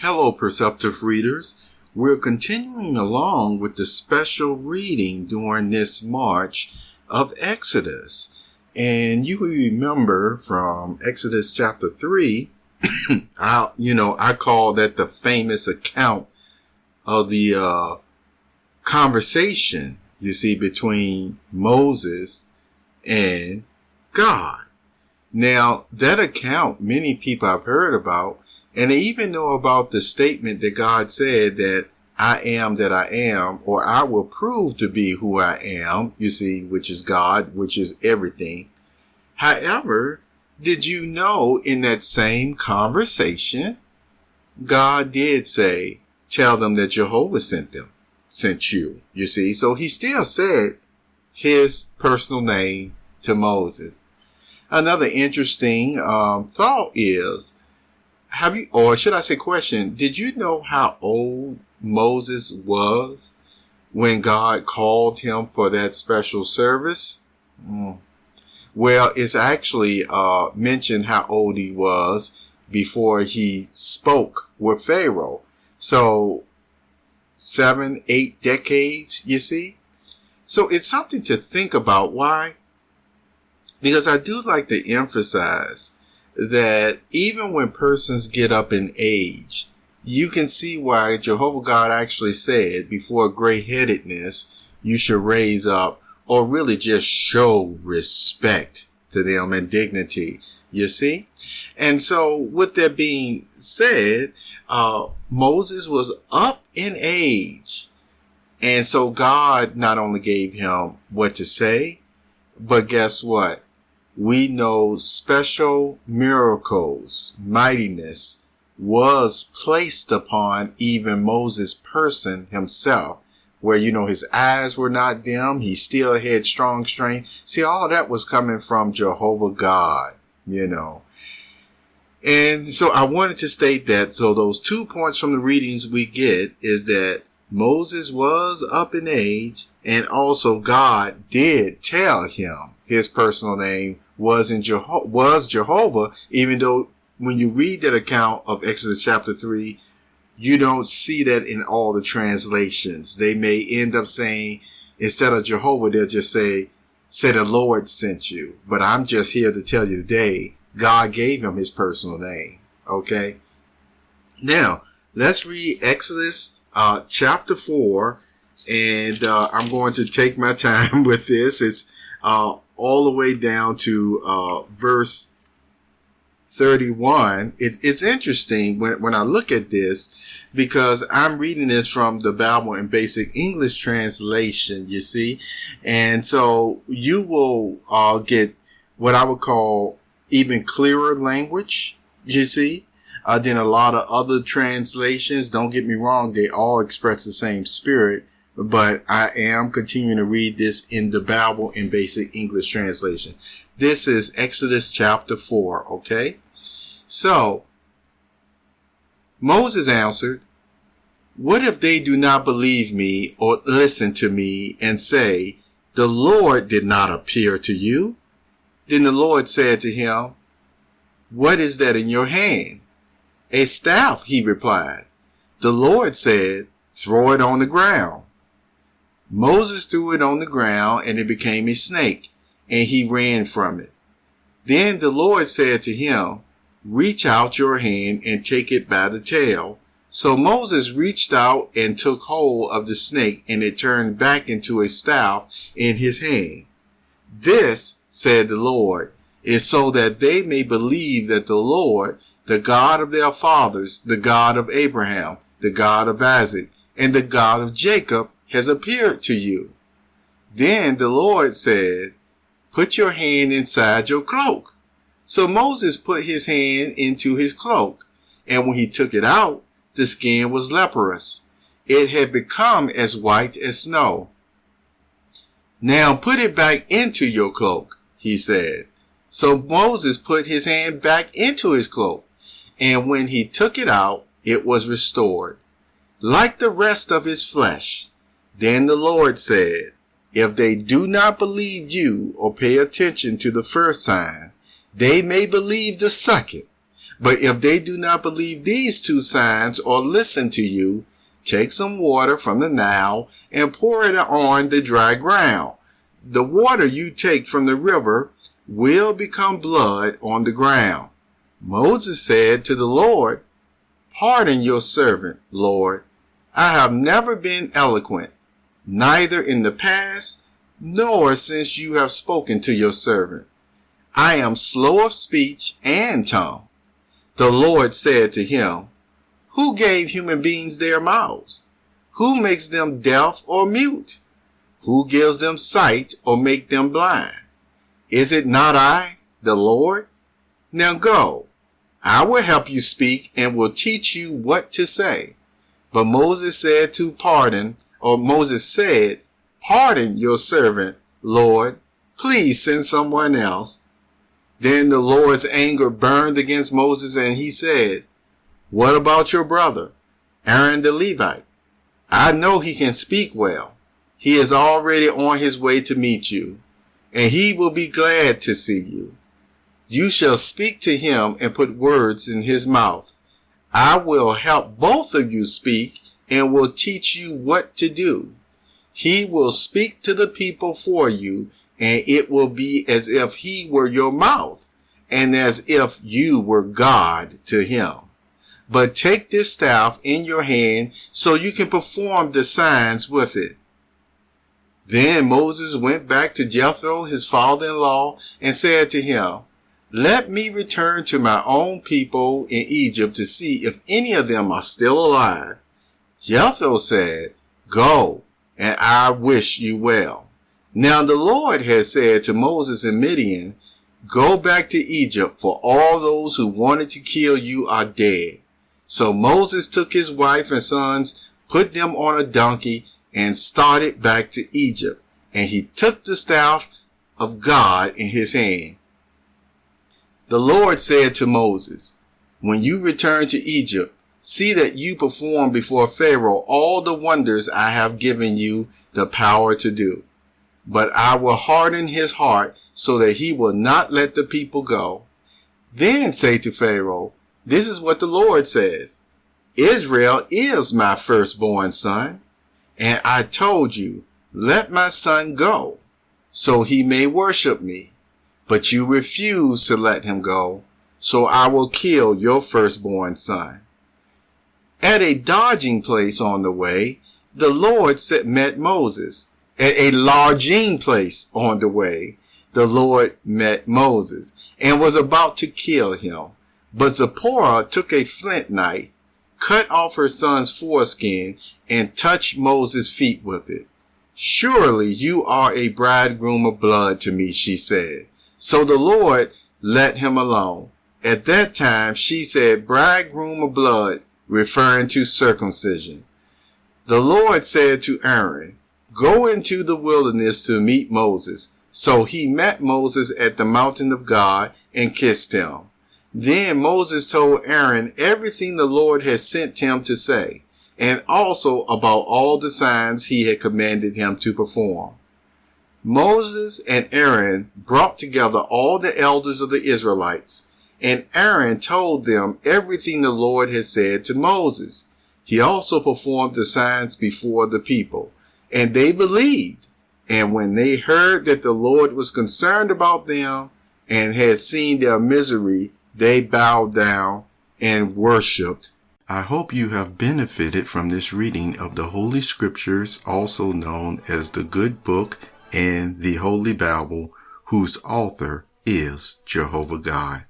Hello, perceptive readers. We're continuing along with the special reading during this March of Exodus. And you remember from Exodus chapter 3, I call that the famous account of the conversation, between Moses and God. Now, that account, many people have heard about, and they even know about the statement that God said that I am that I am, or I will prove to be who I am, which is God, which is everything. However, did you know in that same conversation, God did say, tell them that Jehovah sent you, So he still said his personal name to Moses. Another interesting thought is, question, did you know how old Moses was when God called him for that special service? Well, it's actually mentioned how old he was before he spoke with Pharaoh. So 7-8 decades, So it's something to think about. Why? Because I do like to emphasize that even when persons get up in age, you can see why Jehovah God actually said before gray-headedness, you should raise up or really just show respect to them and dignity, And so with that being said, Moses was up in age. And so God not only gave him what to say, but guess what? We know special miracles, mightiness was placed upon even Moses' person himself, where, his eyes were not dim. He still had strong strength. See, all that was coming from Jehovah God, And so I wanted to state that. So those 2 points from the readings we get is that Moses was up in age, and also God did tell him his personal name was Jehovah, even though when you read that account of Exodus chapter 3, you don't see that in all the translations. They may end up saying, instead of Jehovah, they'll just say the Lord sent you. But I'm just here to tell you today, God gave him his personal name. Okay. Now, let's read Exodus chapter 4. And I'm going to take my time with this. It's all the way down to verse 31. It's interesting when I look at this, because I'm reading this from the Bible in Basic English Translation, And so you will get what I would call even clearer language, than a lot of other translations. Don't get me wrong, they all express the same spirit. But I am continuing to read this in the Bible in Basic English Translation. This is Exodus chapter 4, okay? So, Moses answered, what if they do not believe me or listen to me and say, the Lord did not appear to you? Then the Lord said to him, what is that in your hand? A staff, he replied. The Lord said, throw it on the ground. Moses threw it on the ground, and it became a snake, and he ran from it. Then the Lord said to him, reach out your hand and take it by the tail. So Moses reached out and took hold of the snake, and it turned back into a staff in his hand. This, said the Lord, is so that they may believe that the Lord, the God of their fathers, the God of Abraham, the God of Isaac, and the God of Jacob, has appeared to you. Then the Lord said, put your hand inside your cloak. So Moses put his hand into his cloak, and when he took it out, the skin was leprous. It had become as white as snow. Now put it back into your cloak, he said. So Moses put his hand back into his cloak, and when he took it out, it was restored, like the rest of his flesh. Then the Lord said, if they do not believe you or pay attention to the first sign, they may believe the second. But if they do not believe these two signs or listen to you, take some water from the Nile and pour it on the dry ground. The water you take from the river will become blood on the ground." Moses said to the Lord, "Pardon your servant, Lord. I have never been eloquent, neither in the past nor since you have spoken to your servant. I am slow of speech and tongue." The Lord said to him, "Who gave human beings their mouths? Who makes them deaf or mute? Who gives them sight or make them blind? Is it not I, the Lord? Now go. I will help you speak and will teach you what to say." But Moses said, "Pardon your servant, Lord. Please send someone else." Then the Lord's anger burned against Moses, and he said, "What about your brother, Aaron the Levite? I know he can speak well. He is already on his way to meet you, and he will be glad to see you. You shall speak to him and put words in his mouth. I will help both of you speak and will teach you what to do. He will speak to the people for you, and it will be as if he were your mouth and as if you were God to him. But take this staff in your hand so you can perform the signs with it." Then Moses went back to Jethro, his father-in-law, and said to him, "Let me return to my own people in Egypt to see if any of them are still alive." Jethro said, "Go, and I wish you well." Now the Lord had said to Moses in Midian, "Go back to Egypt, for all those who wanted to kill you are dead." So Moses took his wife and sons, put them on a donkey, and started back to Egypt. And he took the staff of God in his hand. The Lord said to Moses, "When you return to Egypt, see that you perform before Pharaoh all the wonders I have given you the power to do. But I will harden his heart so that he will not let the people go. Then say to Pharaoh, 'This is what the Lord says. Israel is my firstborn son. And I told you, let my son go, so he may worship me. But you refuse to let him go, so I will kill your firstborn son.'" At a dodging place on the way, the Lord met Moses. At a lodging place on the way, the Lord met Moses and was about to kill him. But Zipporah took a flint knife, cut off her son's foreskin, and touched Moses' feet with it. "Surely you are a bridegroom of blood to me," she said. So the Lord let him alone. At that time she said, "bridegroom of blood," referring to circumcision. The Lord said to Aaron, "Go into the wilderness to meet Moses." So he met Moses at the mountain of God and kissed him. Then Moses told Aaron everything the Lord had sent him to say, and also about all the signs he had commanded him to perform. Moses and Aaron brought together all the elders of the Israelites, and Aaron told them everything the Lord had said to Moses. He also performed the signs before the people, and they believed. And when they heard that the Lord was concerned about them and had seen their misery, they bowed down and worshiped. I hope you have benefited from this reading of the Holy Scriptures, also known as the Good Book and the Holy Bible, whose author is Jehovah God.